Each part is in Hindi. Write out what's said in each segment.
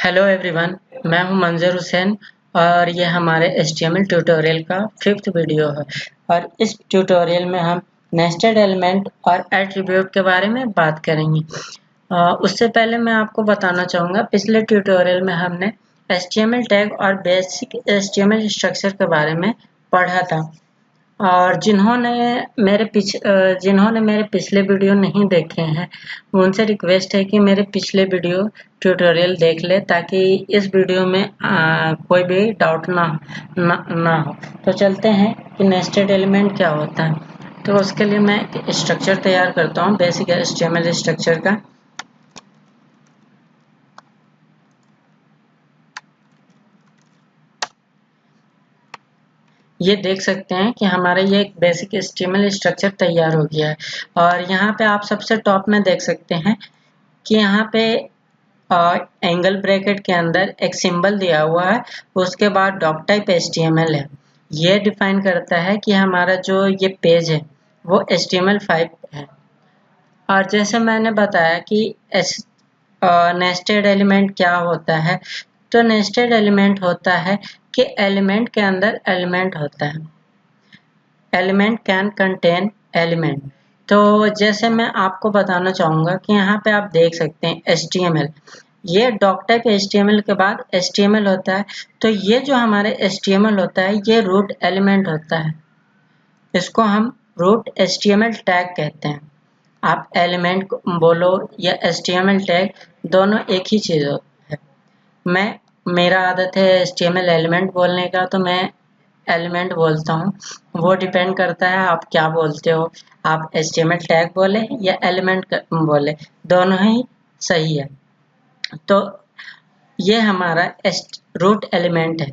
हेलो एवरीवन, मैं हूं मंजर हुसैन और ये हमारे HTML ट्यूटोरियल का 5th वीडियो है। और इस ट्यूटोरियल में हम नेस्टेड एलिमेंट और एट्रीब्यूट के बारे में बात करेंगे। उससे पहले मैं आपको बताना चाहूँगा, पिछले ट्यूटोरियल में हमने HTML टैग और बेसिक HTML स्ट्रक्चर के बारे में पढ़ा था। और जिन्होंने मेरे पिछले वीडियो नहीं देखे हैं, उनसे रिक्वेस्ट है कि मेरे पिछले वीडियो ट्यूटोरियल देख ले, ताकि इस वीडियो में कोई भी डाउट ना हो। तो चलते हैं कि नेस्टेड एलिमेंट क्या होता है। तो उसके लिए मैं एक स्ट्रक्चर तैयार करता हूँ, बेसिक HTML स्ट्रक्चर का। ये देख सकते हैं कि हमारा ये एक बेसिक HTML स्ट्रक्चर तैयार हो गया है। और यहाँ पे आप सबसे टॉप में देख सकते हैं कि यहाँ पे एंगल ब्रैकेट के अंदर एक सिंबल दिया हुआ है, उसके बाद डॉक टाइप HTML है। ये डिफाइन करता है कि हमारा जो ये पेज है वो HTML5 है। और जैसे मैंने बताया कि नेस्टेड एलिमेंट क्या होता है, तो नेस्टेड एलिमेंट होता है कि एलिमेंट के अंदर एलिमेंट होता है। Element can contain element. तो जैसे मैं आपको बताना चाहूँगा कि यहाँ पे आप देख सकते हैं HTML, ये डॉक टाइप HTML के बाद HTML होता है। तो ये जो हमारे HTML होता है ये रूट एलिमेंट होता है, इसको हम रूट HTML टैग कहते हैं। आप एलिमेंट बोलो या HTML टैग, दोनों एक ही चीज़ है। मेरा आदत है HTML एलिमेंट बोलने का, तो मैं एलिमेंट बोलता हूँ। वो डिपेंड करता है आप क्या बोलते हो, आप HTML टैग बोले या एलिमेंट बोले, दोनों ही सही है। तो ये हमारा रूट एलिमेंट है।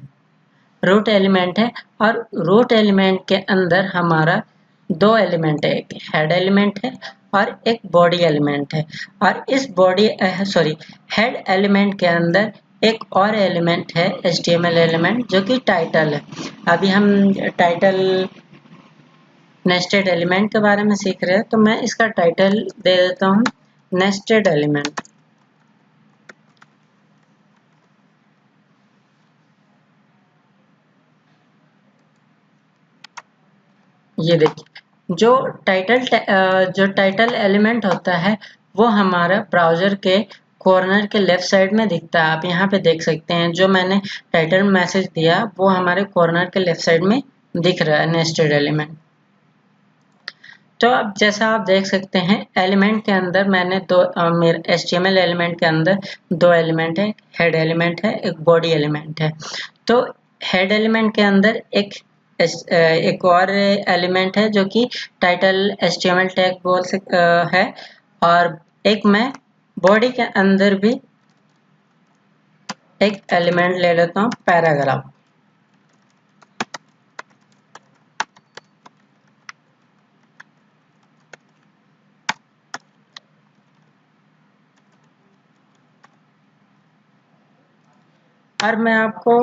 रूट एलिमेंट है और रूट एलिमेंट के अंदर हमारा दो एलिमेंट है, एक हेड एलिमेंट है और एक बॉडी एलिमेंट है। और इस हेड एलिमेंट के अंदर एक और एलिमेंट है HTML एलिमेंट, जो कि टाइटल है। अभी हम टाइटल नेस्टेड एलिमेंट के बारे में सीख रहे हैं, तो मैं इसका टाइटल दे देता हूँ नेस्टेड एलिमेंट। ये देखिए, जो टाइटल एलिमेंट होता है वो हमारा ब्राउज़र के कॉर्नर के लेफ्ट साइड में दिखता है। आप यहाँ पे देख सकते हैं, जो मैंने टाइटल मैसेज दिया वो हमारे कॉर्नर के लेफ्ट साइड में दिख रहा है, नेस्टेड एलिमेंट। तो अब जैसा आप देख सकते हैं, एलिमेंट के अंदर मैंने मेरे HTML एलिमेंट के अंदर दो एलिमेंट है, हेड एलिमेंट है, एक बॉडी एलिमेंट है। तो हेड एलिमेंट के अंदर एक और एलिमेंट है जो कि टाइटल HTML टैग है। और एक मैं बॉडी के अंदर भी एक एलिमेंट ले लेता हूँ, पैराग्राफ। और मैं आपको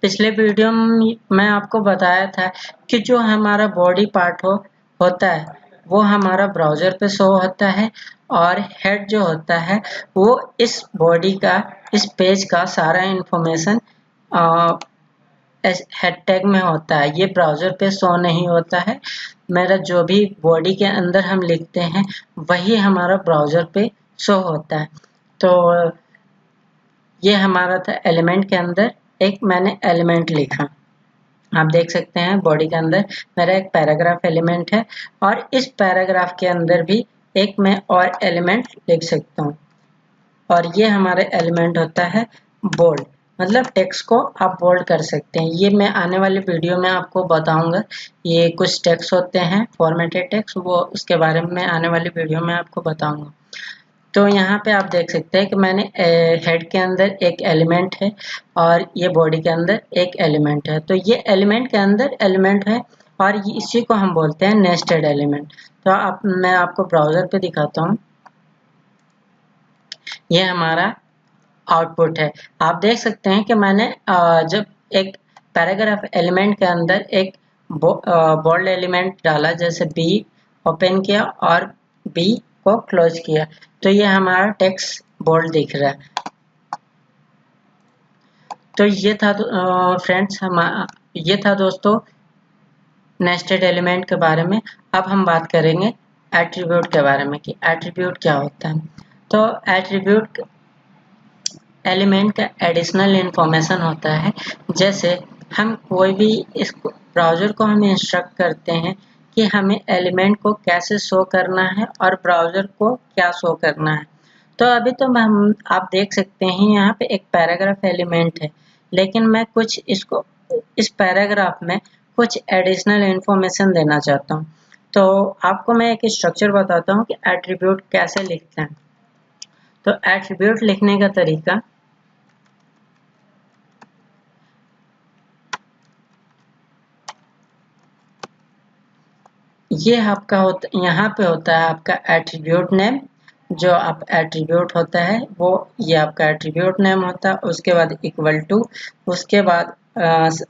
पिछले वीडियो में मैं आपको बताया था कि जो हमारा बॉडी पार्ट होता है वो हमारा ब्राउज़र पे शो होता है, और हेड जो होता है वो इस पेज का सारा इंफॉर्मेशन हेड टैग में होता है। ये ब्राउज़र पे शो नहीं होता है। मेरा जो भी बॉडी के अंदर हम लिखते हैं वही हमारा ब्राउज़र पे शो होता है। तो ये हमारा था एलिमेंट के अंदर एक मैंने एलिमेंट लिखा। आप देख सकते हैं बॉडी के अंदर मेरा एक पैराग्राफ एलिमेंट है, और इस पैराग्राफ के अंदर भी एक मैं और एलिमेंट लिख सकता हूँ। और ये हमारे एलिमेंट होता है बोल्ड, मतलब टेक्स्ट को आप बोल्ड कर सकते हैं। ये मैं आने वाले वीडियो में आपको बताऊंगा। ये कुछ टेक्स्ट होते हैं फॉर्मेटेड टेक्स्ट, वो उसके बारे में मैं आने वाली वीडियो में आपको बताऊंगा। तो यहाँ पे आप देख सकते हैं कि मैंने हेड के अंदर एक एलिमेंट है और ये बॉडी के अंदर एक एलिमेंट है। तो ये एलिमेंट के अंदर एलिमेंट है, और इसी को हम बोलते हैं नेस्टेड एलिमेंट। तो मैं आपको ब्राउज़र पे दिखाता हूँ। ये हमारा आउटपुट है। आप देख सकते हैं कि मैंने जब एक पैराग्राफ एलिमेंट के अंदर एक बोल्ड एलिमेंट डाला, जैसे बी ओपन किया और बी को क्लोज किया, तो ये हमारा टेक्स्ट बोल्ड दिख रहा है। तो ये था फ्रेंड्स ये था दोस्तों नेस्टेड एलिमेंट के बारे में। अब हम बात करेंगे एट्रीब्यूट के बारे में कि एट्रीब्यूट क्या होता है। तो एट्रीब्यूट एलिमेंट का एडिशनल इंफॉर्मेशन होता है। जैसे हम कोई भी इस ब्राउज़र को हम इंस्ट्रक्ट करते हैं कि हमें एलिमेंट को कैसे शो करना है और ब्राउज़र को क्या शो करना है। तो अभी तो हम आप देख सकते हैं यहाँ पे एक पैराग्राफ एलिमेंट है, लेकिन मैं कुछ इसको इस पैराग्राफ में कुछ एडिशनल इंफॉर्मेशन देना चाहता हूँ। तो आपको मैं एक स्ट्रक्चर बताता हूँ कि एट्रीब्यूट कैसे लिखते हैं। तो एट्रीब्यूट लिखने का तरीका, ये आपका यहाँ पे होता है आपका एट्रीब्यूट नेम। जो आप एट्रीब्यूट होता है वो ये आपका एट्रीब्यूट नेम होता है। उसके बाद इक्वल टू, उसके बाद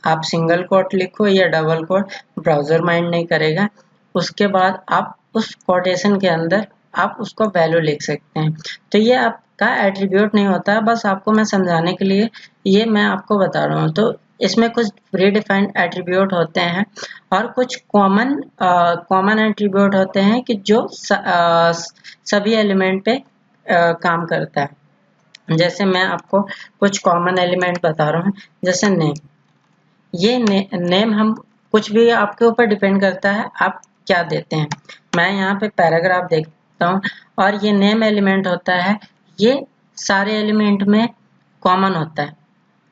आप सिंगल कोट लिखो या डबल कोट, ब्राउज़र माइंड नहीं करेगा। उसके बाद आप उस कोटेशन के अंदर आप उसको वैल्यू लिख सकते हैं। तो ये आपका एट्रीब्यूट नहीं होता, बस आपको मैं समझाने के लिए ये मैं आपको बता रहा हूँ। तो इसमें कुछ प्री डिफाइंड एट्रीब्यूट होते हैं और कुछ कॉमन एट्रीब्यूट होते हैं कि जो सभी एलिमेंट पे काम करता है। जैसे मैं आपको कुछ कॉमन एलिमेंट बता रहा हूँ, जैसे नेम। ये नेम हम कुछ भी आपके ऊपर डिपेंड करता है आप क्या देते हैं। मैं यहाँ पे पैराग्राफ देखता हूँ और ये नेम एलिमेंट होता है, ये सारे एलिमेंट में कॉमन होता है।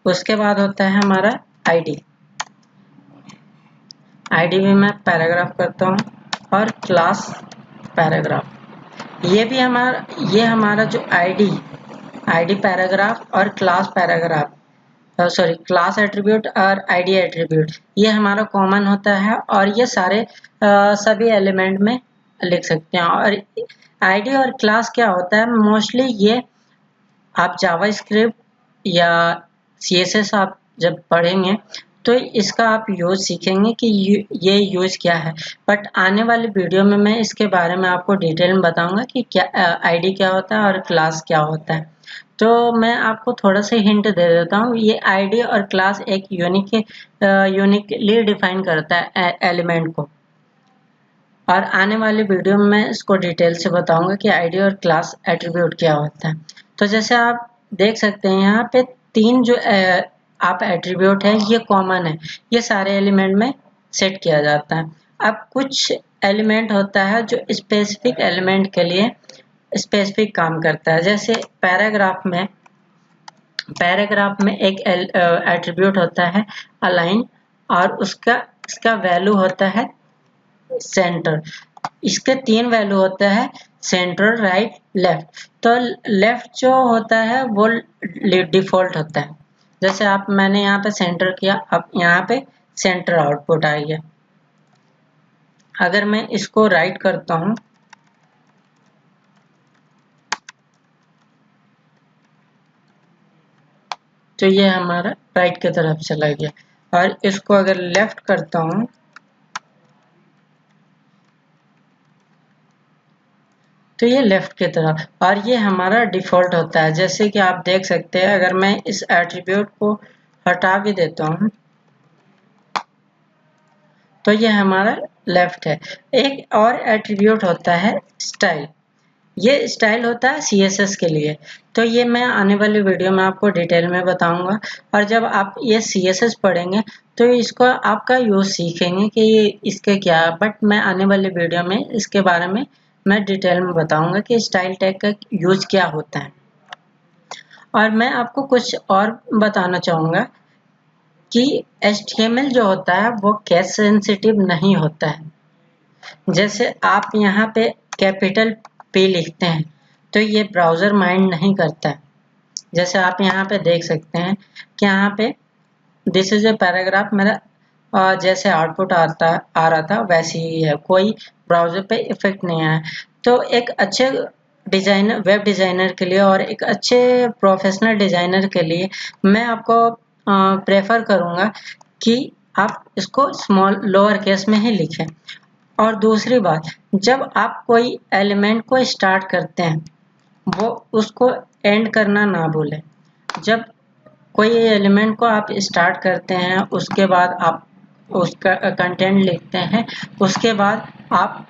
उसके बाद होता है हमारा आईडी। आईडी भी मैं पैराग्राफ करता हूँ और क्लास पैराग्राफ। ये हमारा जो आईडी पैराग्राफ और class paragraph, sorry class attribute और आईडी एट्रीब्यूट, ये हमारा कॉमन होता है और ये सारे सभी एलिमेंट में लिख सकते हैं। और आईडी और क्लास क्या होता है, मोस्टली ये आप जावास्क्रिप्ट या सीएसएस आप जब पढ़ेंगे तो इसका आप यूज सीखेंगे कि ये यूज क्या है। बट आने वाली वीडियो में मैं इसके बारे में आपको डिटेल में बताऊंगा कि क्या आईडी क्या होता है और क्लास क्या होता है। तो मैं आपको थोड़ा सा हिंट दे देता हूँ। ये आईडी और क्लास एक यूनिकली डिफाइन करता है एलिमेंट को, और आने वाले वीडियो में मैं इसको डिटेल से बताऊंगा कि आईडी और क्लास एट्रीब्यूट क्या होता है। तो जैसे आप देख सकते हैं यहाँ पे तीन जो आप एट्रीब्यूट है ये कॉमन है, ये सारे एलिमेंट में सेट किया जाता है। अब कुछ एलिमेंट होता है जो स्पेसिफिक एलिमेंट के लिए स्पेसिफिक काम करता है। जैसे पैराग्राफ में एक एट्रीब्यूट होता है अलाइन, और इसका वैल्यू होता है सेंटर। इसके तीन वैल्यू होता है सेंटर, राइट, लेफ्ट। तो लेफ्ट जो होता है वो डिफॉल्ट होता है। जैसे मैंने यहाँ पे सेंटर किया, अब यहाँ पे सेंटर आउटपुट आ गया। अगर मैं इसको राइट करता हूँ तो ये हमारा राइट की तरफ चला गया, और इसको अगर लेफ्ट करता हूँ तो ये लेफ्ट की तरफ, और ये हमारा डिफॉल्ट होता है। जैसे कि आप देख सकते हैं, अगर मैं इस एट्रीब्यूट को हटा भी देता हूँ तो ये हमारा लेफ्ट है। एक और एट्रीब्यूट होता है स्टाइल। ये स्टाइल होता है सीएसएस के लिए। तो ये मैं आने वाली वीडियो में आपको डिटेल में बताऊंगा, और जब आप ये सीएसएस पढ़ेंगे तो इसको आपका यूज सीखेंगे कि ये इसके क्या। बट मैं आने वाली वीडियो में इसके बारे में मैं डिटेल में बताऊंगा कि स्टाइल टैग का यूज क्या होता है। और मैं आपको कुछ और बताना चाहूँगा कि HTML जो होता है वो केस सेंसिटिव नहीं होता है। जैसे आप यहाँ पे कैपिटल P लिखते हैं तो ये ब्राउज़र माइंड नहीं करता है। जैसे आप यहाँ पे देख सकते हैं कि यहाँ पे दिस इज ए पैराग्राफ, मेरा जैसे आउटपुट आ रहा था वैसे ही है, कोई ब्राउज़र पे इफेक्ट नहीं आया। तो एक अच्छे डिजाइनर, वेब डिजाइनर के लिए और एक अच्छे प्रोफेशनल डिजाइनर के लिए मैं आपको प्रेफर करूँगा कि आप इसको स्मॉल लोअर केस में ही लिखें। और दूसरी बात, जब आप कोई एलिमेंट को स्टार्ट करते हैं वो उसको एंड करना ना भूलें। जब कोई एलिमेंट को आप स्टार्ट करते हैं, उसके बाद आप उसका कंटेंट लिखते हैं, उसके बाद आप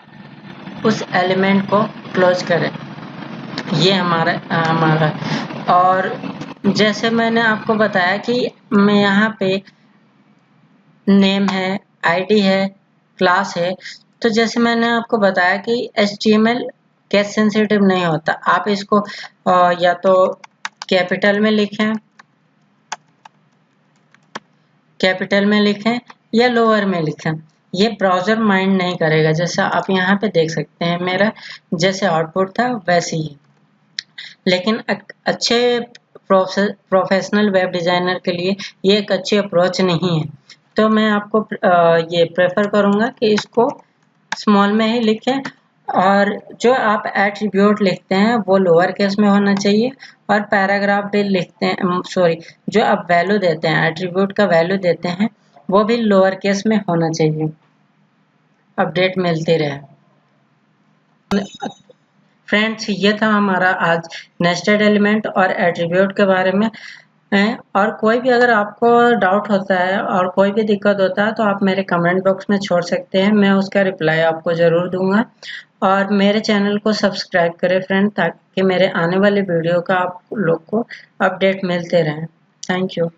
उस एलिमेंट को क्लोज करें, ये हमारा। और जैसे मैंने आपको बताया कि मैं यहाँ पे नेम है, आईडी है, क्लास है, तो जैसे मैंने आपको बताया कि HTML केस सेंसिटिव नहीं होता। आप इसको या तो कैपिटल में लिखें या लोअर में लिखें, ये ब्राउज़र माइंड नहीं करेगा। जैसा आप यहाँ पे देख सकते हैं, मेरा जैसे आउटपुट था वैसे ही। लेकिन अच्छे प्रोफेशनल वेब डिज़ाइनर के लिए ये एक अच्छी अप्रोच नहीं है, तो मैं आपको ये प्रेफर करूँगा कि इसको स्मॉल में ही लिखें, और जो आप एट्रीब्यूट लिखते हैं वो लोअर केस में होना चाहिए, और पैराग्राफ भी लिखते हैं, सॉरी, जो आप वैल्यू देते हैं, एट्रीब्यूट का वैल्यू देते हैं, वो भी लोअर केस में होना चाहिए। अपडेट मिलती रहे। फ्रेंड्स, ये था हमारा आज नेस्टेड एलिमेंट और एट्रीब्यूट के बारे में है। और कोई भी अगर आपको डाउट होता है और कोई भी दिक्कत होता है तो आप मेरे कमेंट बॉक्स में छोड़ सकते हैं, मैं उसका रिप्लाई आपको ज़रूर दूंगा। और मेरे चैनल को सब्सक्राइब करें फ्रेंड, ताकि मेरे आने वाले वीडियो का आप लोग को अपडेट मिलते रहें। Thank you.